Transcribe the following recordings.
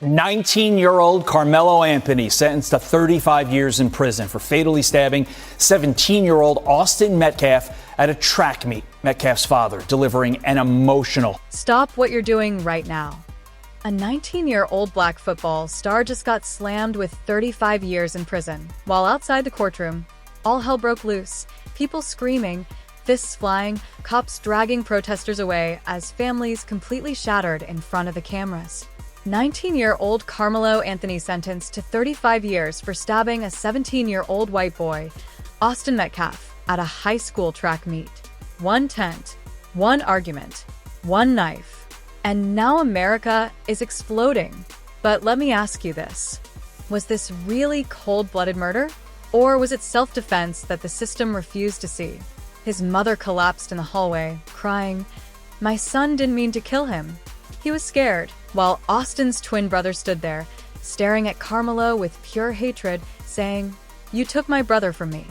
19-year-old Karmelo Anthony sentenced to 35 years in prison for fatally stabbing 17-year-old Austin Metcalf at a track meet. Metcalf's father delivering an emotional "Stop what you're doing right now." A 19-year-old black football star just got slammed with 35 years in prison. While outside the courtroom, all hell broke loose. People screaming, fists flying, cops dragging protesters away as families completely shattered in front of the cameras. 19-year-old Karmelo Anthony sentenced to 35 years for stabbing a 17-year-old white boy, Austin Metcalf, at a high school track meet. One tent, one argument, one knife. And now America is exploding. But let me ask you this. Was this really cold-blooded murder? Or was it self-defense that the system refused to see? His mother collapsed in the hallway, crying, "My son didn't mean to kill him. He was scared," while Austin's twin brother stood there, staring at Karmelo with pure hatred, saying, "You took my brother from me.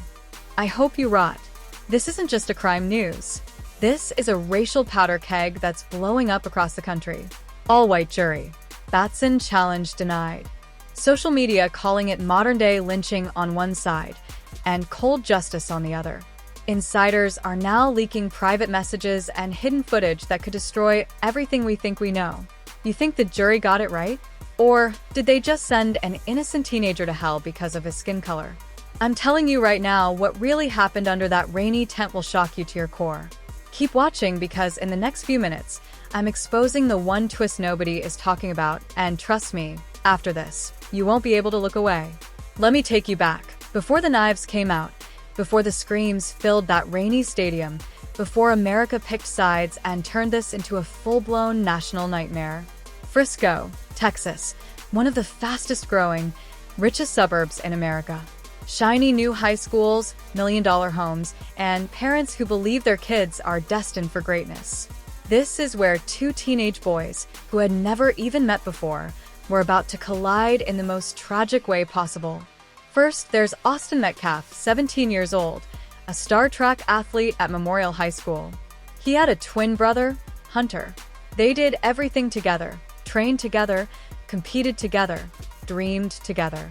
I hope you rot." This isn't just a crime news. This is a racial powder keg that's blowing up across the country. All-white jury. Batson challenge denied. Social media calling it modern-day lynching on one side and cold justice on the other. Insiders are now leaking private messages and hidden footage that could destroy everything we think we know. You think the jury got it right? Or did they just send an innocent teenager to hell because of his skin color? I'm telling you right now, what really happened under that rainy tent will shock you to your core. Keep watching because in the next few minutes, I'm exposing the one twist nobody is talking about, and trust me, after this, you won't be able to look away. Let me take you back. Before the knives came out, before the screams filled that rainy stadium, before America picked sides and turned this into a full-blown national nightmare. Frisco, Texas, one of the fastest-growing, richest suburbs in America. Shiny new high schools, million-dollar homes, and parents who believe their kids are destined for greatness. This is where two teenage boys, who had never even met before, were about to collide in the most tragic way possible. First, there's Austin Metcalf, 17 years old, a star track athlete at Memorial High School. He had a twin brother, Hunter. They did everything together, trained together, competed together, dreamed together.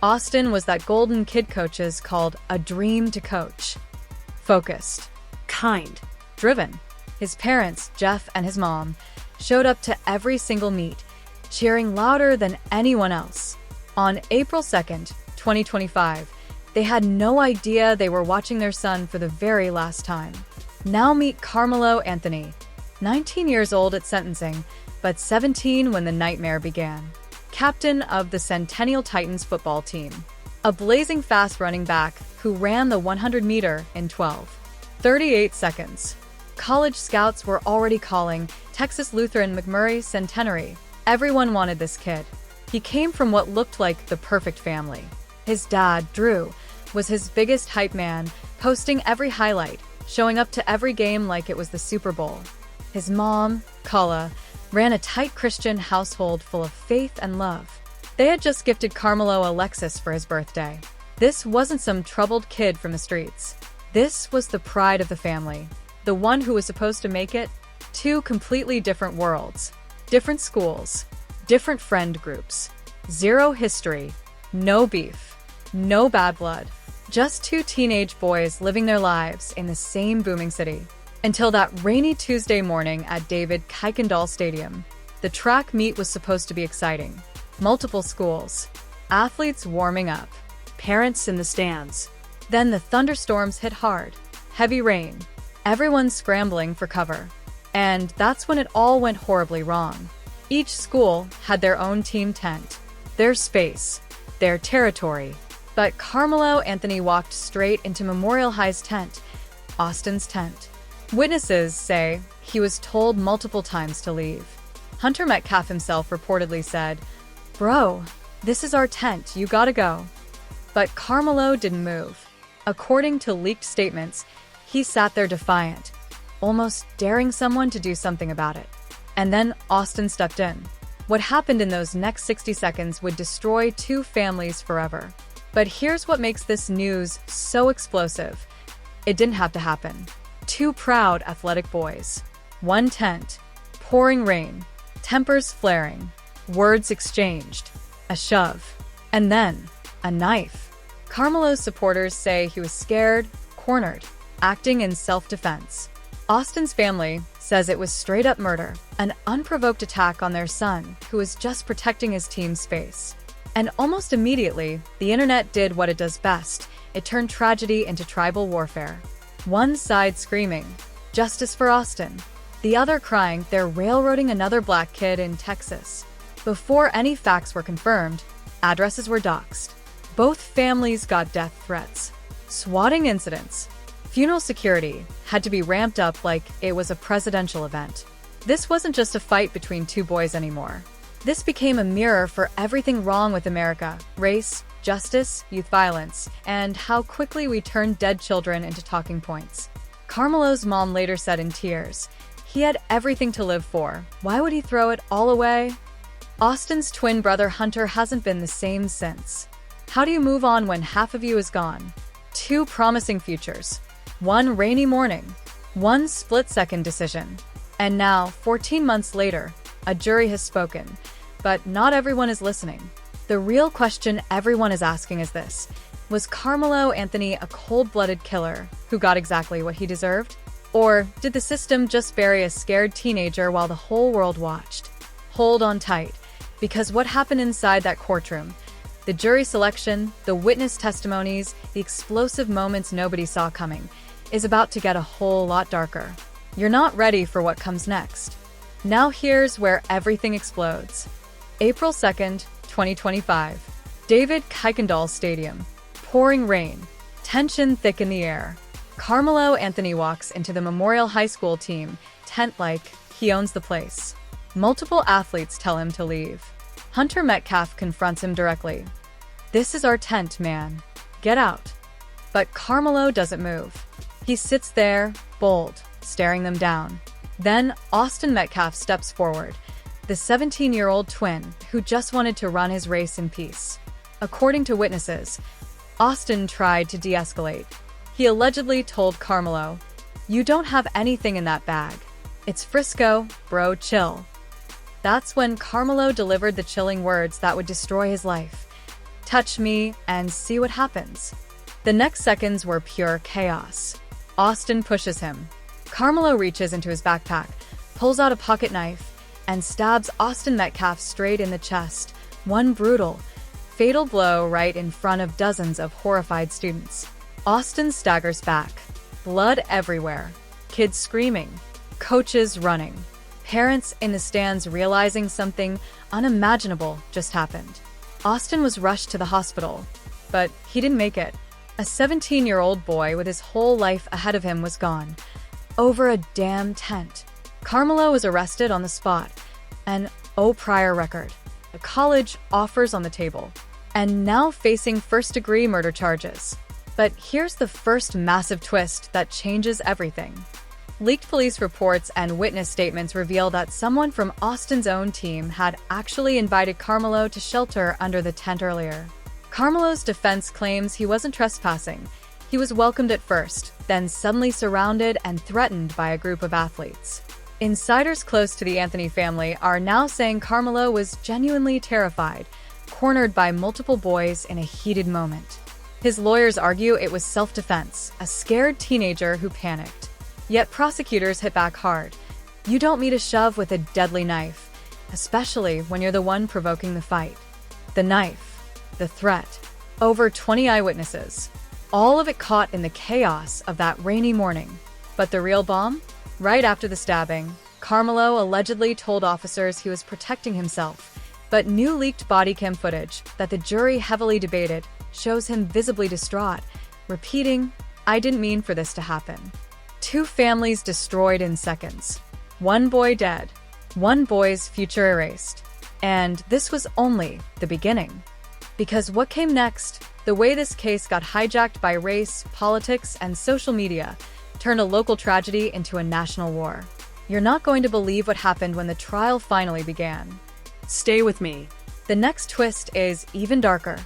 Austin was that golden kid coaches called a dream to coach. Focused, kind, driven. His parents, Jeff and his mom, showed up to every single meet, cheering louder than anyone else. On April 2nd, 2025, they had no idea they were watching their son for the very last time. Now meet Karmelo Anthony, 19 years old at sentencing, but 17 when the nightmare began. Captain of the Centennial Titans football team. A blazing fast running back who ran the 100-meter in 12:38 seconds. College scouts were already calling Texas Lutheran McMurray Centenary. Everyone wanted this kid. He came from what looked like the perfect family. His dad, Drew, was his biggest hype man, posting every highlight, showing up to every game like it was the Super Bowl. His mom, Kala, ran a tight Christian household full of faith and love. They had just gifted Karmelo a Lexus for his birthday. This wasn't some troubled kid from the streets. This was the pride of the family, the one who was supposed to make it. Two completely different worlds, different schools, different friend groups, zero history, no beef, no bad blood, just two teenage boys living their lives in the same booming city. Until that rainy Tuesday morning at David Kuykendall Stadium. The track meet was supposed to be exciting. Multiple schools, athletes warming up, parents in the stands. Then the thunderstorms hit hard, heavy rain, everyone scrambling for cover. And that's when it all went horribly wrong. Each school had their own team tent, their space, their territory. But Karmelo Anthony walked straight into Memorial High's tent, Austin's tent. Witnesses say he was told multiple times to leave. Hunter Metcalf himself reportedly said, "Bro, this is our tent, you gotta go." But Karmelo didn't move. According to leaked statements, he sat there defiant, almost daring someone to do something about it. And then Austin stepped in. What happened in those next 60 seconds would destroy two families forever. But here's what makes this news so explosive. It didn't have to happen. Two proud athletic boys. One tent. Pouring rain. Tempers flaring. Words exchanged, a shove, and then a knife. Karmelo's supporters say he was scared, cornered, acting in self-defense. Austin's family says it was straight-up murder, an unprovoked attack on their son, who was just protecting his team's space. And almost immediately, the internet did what it does best. It turned tragedy into tribal warfare. One side screaming, "Justice for Austin." The other crying they're railroading another black kid in Texas. Before any facts were confirmed, addresses were doxed. Both families got death threats, swatting incidents. Funeral security had to be ramped up like it was a presidential event. This wasn't just a fight between two boys anymore. This became a mirror for everything wrong with America: race, justice, youth violence, and how quickly we turned dead children into talking points. Karmelo's mom later said in tears, "He had everything to live for. Why would he throw it all away?" Austin's twin brother Hunter hasn't been the same since. How do you move on when half of you is gone? Two promising futures. One rainy morning. One split-second decision. And now, 14 months later, a jury has spoken. But not everyone is listening. The real question everyone is asking is this: was Karmelo Anthony a cold-blooded killer who got exactly what he deserved? Or did the system just bury a scared teenager while the whole world watched? Hold on tight, because what happened inside that courtroom, the jury selection, the witness testimonies, the explosive moments nobody saw coming, is about to get a whole lot darker. You're not ready for what comes next. Now here's where everything explodes. April 2nd, 2025. David Kuykendall Stadium. Pouring rain. Tension thick in the air. Karmelo Anthony walks into the Memorial High School team, tent like he owns the place. Multiple athletes tell him to leave. Hunter Metcalf confronts him directly. "This is our tent, man. Get out." But Karmelo doesn't move. He sits there, bold, staring them down. Then Austin Metcalf steps forward, the 17-year-old twin who just wanted to run his race in peace. According to witnesses, Austin tried to de-escalate. He allegedly told Karmelo, "You don't have anything in that bag. It's Frisco, bro, chill." That's when Karmelo delivered the chilling words that would destroy his life. "Touch me and see what happens." The next seconds were pure chaos. Austin pushes him. Karmelo reaches into his backpack, pulls out a pocket knife, and stabs Austin Metcalf straight in the chest. One brutal, fatal blow right in front of dozens of horrified students. Austin staggers back, blood everywhere, kids screaming, coaches running. Parents in the stands realizing something unimaginable just happened. Austin was rushed to the hospital, but he didn't make it. A 17-year-old boy with his whole life ahead of him was gone. Over a damn tent. Karmelo was arrested on the spot. An prior record. A college offers on the table. And now facing first-degree murder charges. But here's the first massive twist that changes everything. Leaked police reports and witness statements reveal that someone from Austin's own team had actually invited Karmelo to shelter under the tent earlier. Karmelo's defense claims he wasn't trespassing. He was welcomed at first, then suddenly surrounded and threatened by a group of athletes. Insiders close to the Anthony family are now saying Karmelo was genuinely terrified, cornered by multiple boys in a heated moment. His lawyers argue it was self-defense, a scared teenager who panicked. Yet prosecutors hit back hard. You don't meet a shove with a deadly knife, especially when you're the one provoking the fight. The knife, the threat, over 20 eyewitnesses, all of it caught in the chaos of that rainy morning. But the real bomb? Right after the stabbing, Karmelo allegedly told officers he was protecting himself, but new leaked body cam footage that the jury heavily debated shows him visibly distraught, repeating, "I didn't mean for this to happen." Two families destroyed in seconds. One boy dead. One boy's future erased. And this was only the beginning. Because what came next, the way this case got hijacked by race, politics, and social media, turned a local tragedy into a national war. You're not going to believe what happened when the trial finally began. Stay with me. The next twist is even darker.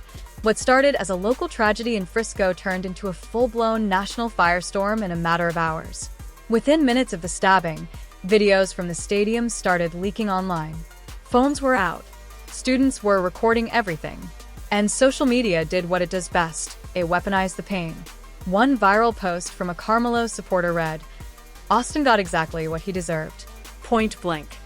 What started as a local tragedy in Frisco turned into a full-blown national firestorm in a matter of hours. Within minutes of the stabbing, videos from the stadium started leaking online. Phones were out, Students were recording everything. And social media did what it does best. It weaponized the pain. One viral post from a Karmelo supporter read, "Austin got exactly what he deserved. Point blank."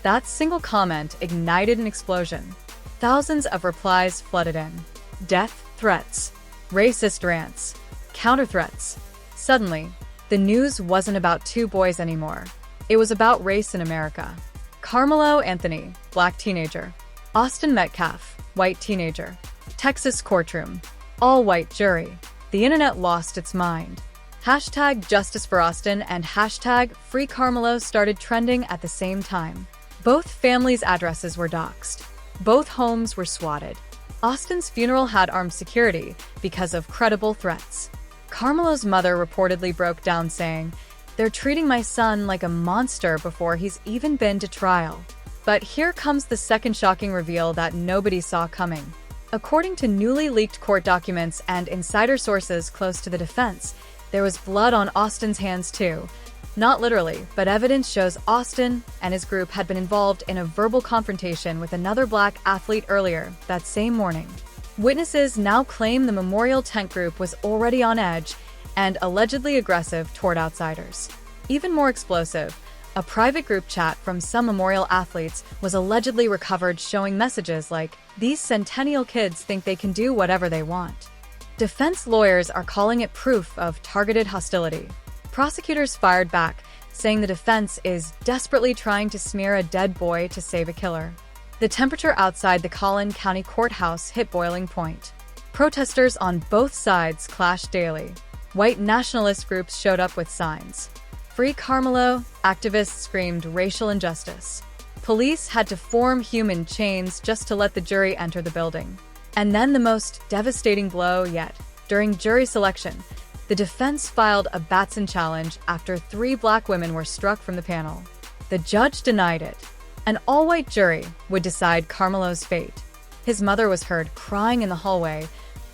That single comment ignited an explosion. Thousands of replies flooded in. Death threats, racist rants, counter threats. Suddenly, the news wasn't about two boys anymore. It was about race in America. Karmelo Anthony, black teenager. Austin Metcalf, white teenager. Texas courtroom, all-white jury. The internet lost its mind. Hashtag Justice for Austin and hashtag Free Karmelo started trending at the same time. Both families' addresses were doxxed. Both homes were swatted. Austin's funeral had armed security because of credible threats. Karmelo's mother reportedly broke down saying, "They're treating my son like a monster before he's even been to trial." But here comes the second shocking reveal that nobody saw coming. According to newly leaked court documents and insider sources close to the defense, there was blood on Austin's hands too. Not literally, but evidence shows Austin and his group had been involved in a verbal confrontation with another black athlete earlier that same morning. Witnesses now claim the Memorial Tent group was already on edge and allegedly aggressive toward outsiders. Even more explosive, a private group chat from some Memorial athletes was allegedly recovered showing messages like, "These centennial kids think they can do whatever they want." Defense lawyers are calling it proof of targeted hostility. Prosecutors fired back, saying the defense is desperately trying to smear a dead boy to save a killer. The temperature outside the Collin County Courthouse hit boiling point. Protesters on both sides clashed daily. White nationalist groups showed up with signs. Free Karmelo, activists screamed racial injustice. Police had to form human chains just to let the jury enter the building. And then the most devastating blow yet. During jury selection, the defense filed a Batson challenge after 3 black women were struck from the panel. The judge denied it. An all-white jury would decide Karmelo's fate. His mother was heard crying in the hallway.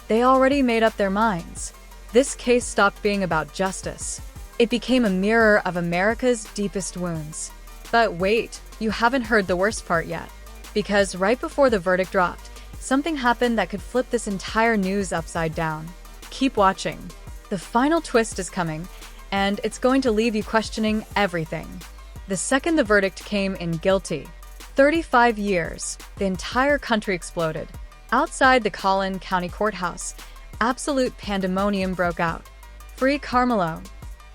They already made up their minds. This case stopped being about justice. It became a mirror of America's deepest wounds. But wait, you haven't heard the worst part yet. Because right before the verdict dropped, something happened that could flip this entire news upside down. Keep watching. The final twist is coming, and it's going to leave you questioning everything. The second the verdict came in guilty, 35 years, the entire country exploded. Outside the Collin County Courthouse, absolute pandemonium broke out. Free Karmelo.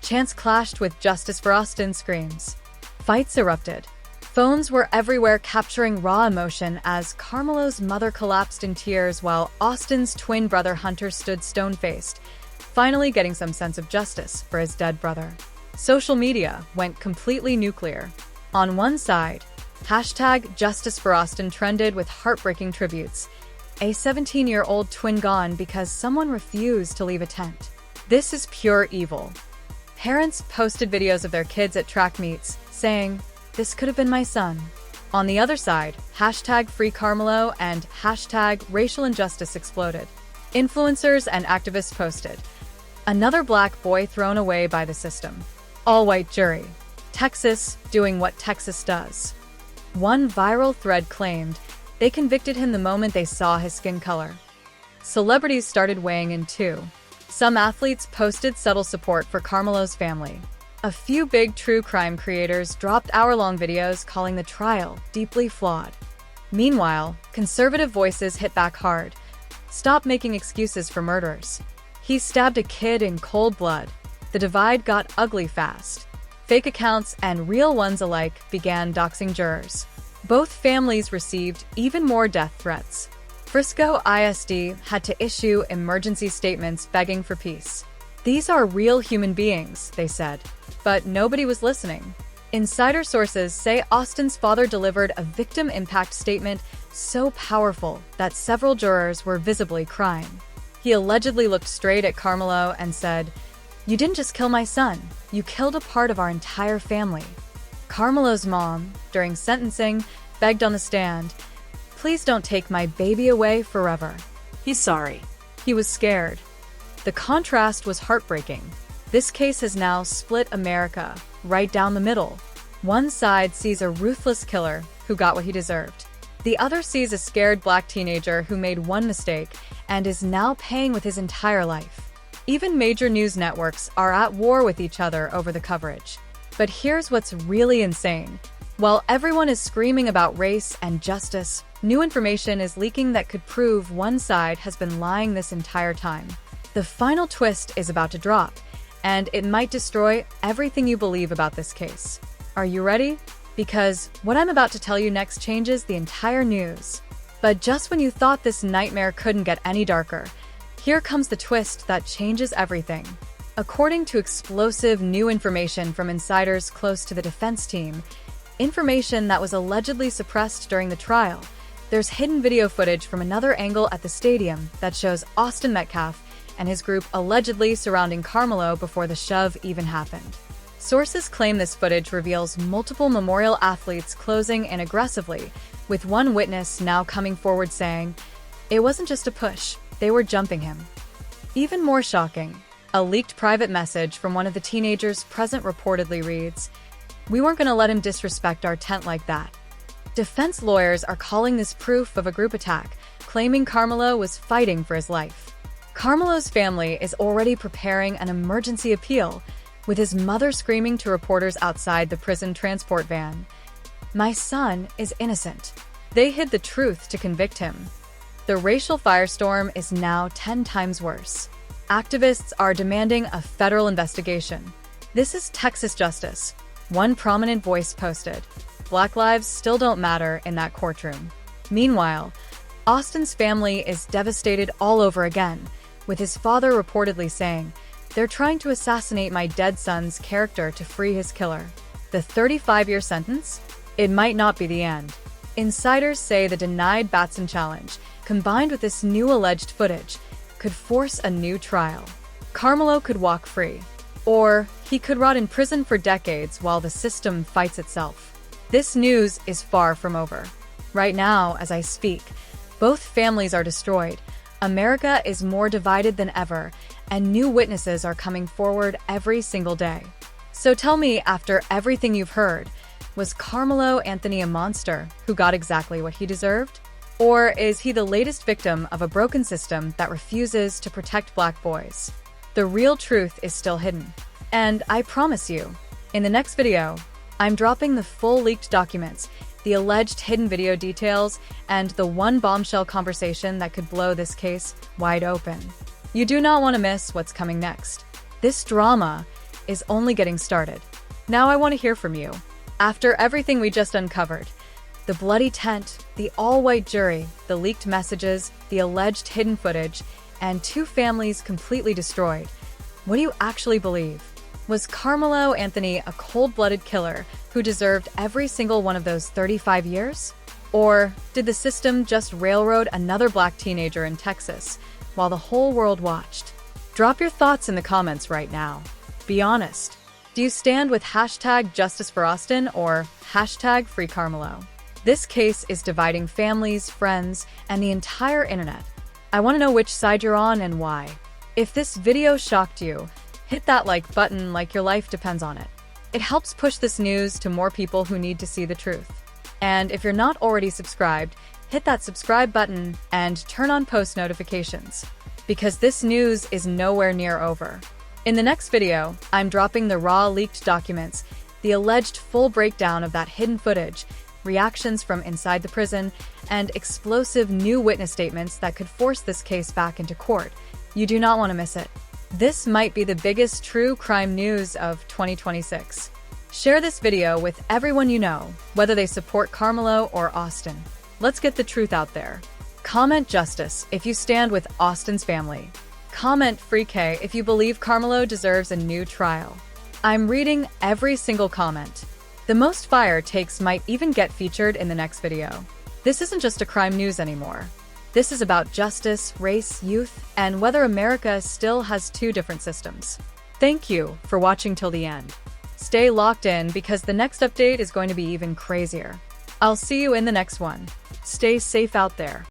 Chants clashed with Justice for Austin screams. Fights erupted. Phones were everywhere capturing raw emotion as Karmelo's mother collapsed in tears while Austin's twin brother Hunter stood stone-faced, finally getting some sense of justice for his dead brother. Social media went completely nuclear. On one side, hashtag Justice for Austin trended with heartbreaking tributes. A 17-year-old twin gone because someone refused to leave a tent. This is pure evil. Parents posted videos of their kids at track meets, saying, "This could have been my son." On the other side, hashtag Free Karmelo and hashtag Racial Injustice exploded. Influencers and activists posted, "Another black boy thrown away by the system. All-white jury. Texas doing what Texas does." One viral thread claimed they convicted him the moment they saw his skin color. Celebrities started weighing in too. Some athletes posted subtle support for Karmelo's family. A few big true crime creators dropped hour-long videos calling the trial deeply flawed. Meanwhile, conservative voices hit back hard. "Stop making excuses for murderers. He stabbed a kid in cold blood." The divide got ugly fast. Fake accounts and real ones alike began doxing jurors. Both families received even more death threats. Frisco ISD had to issue emergency statements begging for peace. "These are real human beings," they said. But nobody was listening. Insider sources say Austin's father delivered a victim impact statement so powerful that several jurors were visibly crying. He allegedly looked straight at Karmelo and said, "You didn't just kill my son, you killed a part of our entire family." Karmelo's mom, during sentencing, begged on the stand, "Please don't take my baby away forever." He's sorry. He was scared. The contrast was heartbreaking. This case has now split America right down the middle. One side sees a ruthless killer who got what he deserved. The other sees a scared black teenager who made one mistake and is now paying with his entire life. Even major news networks are at war with each other over the coverage. But here's what's really insane. While everyone is screaming about race and justice, new information is leaking that could prove one side has been lying this entire time. The final twist is about to drop, and it might destroy everything you believe about this case. Are you ready? Because what I'm about to tell you next changes the entire news. But just when you thought this nightmare couldn't get any darker, here comes the twist that changes everything. According to explosive new information from insiders close to the defense team, information that was allegedly suppressed during the trial, there's hidden video footage from another angle at the stadium that shows Austin Metcalf and his group allegedly surrounding Karmelo before the shove even happened. Sources claim this footage reveals multiple Memorial athletes closing in aggressively, with one witness now coming forward saying, "It wasn't just a push, they were jumping him." Even more shocking, a leaked private message from one of the teenagers present reportedly reads, "We weren't going to let him disrespect our tent like that." Defense lawyers are calling this proof of a group attack, claiming Karmelo was fighting for his life. Karmelo's family is already preparing an emergency appeal, with his mother screaming to reporters outside the prison transport van, "My son is innocent." They hid the truth to convict him. The racial firestorm is now 10 times worse. Activists are demanding a federal investigation. "This is Texas justice," one prominent voice posted. Black lives still don't matter in that courtroom. Meanwhile, Austin's family is devastated all over again, with his father reportedly saying, "They're trying to assassinate my dead son's character to free his killer." The 35-year sentence? It might not be the end. Insiders say the denied Batson challenge, combined with this new alleged footage, could force a new trial. Karmelo could walk free, or he could rot in prison for decades while the system fights itself. This news is far from over. Right now, as I speak, both families are destroyed. America is more divided than ever, and new witnesses are coming forward every single day. So tell me, after everything you've heard, was Karmelo Anthony a monster who got exactly what he deserved? Or is he the latest victim of a broken system that refuses to protect black boys? The real truth is still hidden. And I promise you, in the next video, I'm dropping the full leaked documents, the alleged hidden video details, and the one bombshell conversation that could blow this case wide open. You do not want to miss what's coming next. This drama is only getting started. Now I want to hear from you. After everything we just uncovered, the bloody tent, the all-white jury, the leaked messages, the alleged hidden footage, and two families completely destroyed, what do you actually believe? Was Karmelo Anthony a cold-blooded killer who deserved every single one of those 35 years? Or did the system just railroad another black teenager in Texas while the whole world watched? Drop your thoughts in the comments right now. Be honest. Do you stand with #JusticeForAustin or #FreeKarmelo? This case is dividing families, friends, and the entire internet. I want to know which side you're on and why. If this video shocked you, hit that like button like your life depends on it. It helps push this news to more people who need to see the truth. And if you're not already subscribed, hit that subscribe button and turn on post notifications, because this news is nowhere near over. In the next video, I'm dropping the raw leaked documents, the alleged full breakdown of that hidden footage, reactions from inside the prison, and explosive new witness statements that could force this case back into court. You do not want to miss it. This might be the biggest true crime news of 2026. Share this video with everyone you know, whether they support Karmelo or Austin. Let's get the truth out there. Comment justice if you stand with Austin's family. Comment Free K if you believe Karmelo deserves a new trial. I'm reading every single comment. The most fire takes might even get featured in the next video. This isn't just a crime news anymore. This is about justice, race, youth, and whether America still has two different systems. Thank you for watching till the end. Stay locked in because the next update is going to be even crazier. I'll see you in the next one. Stay safe out there.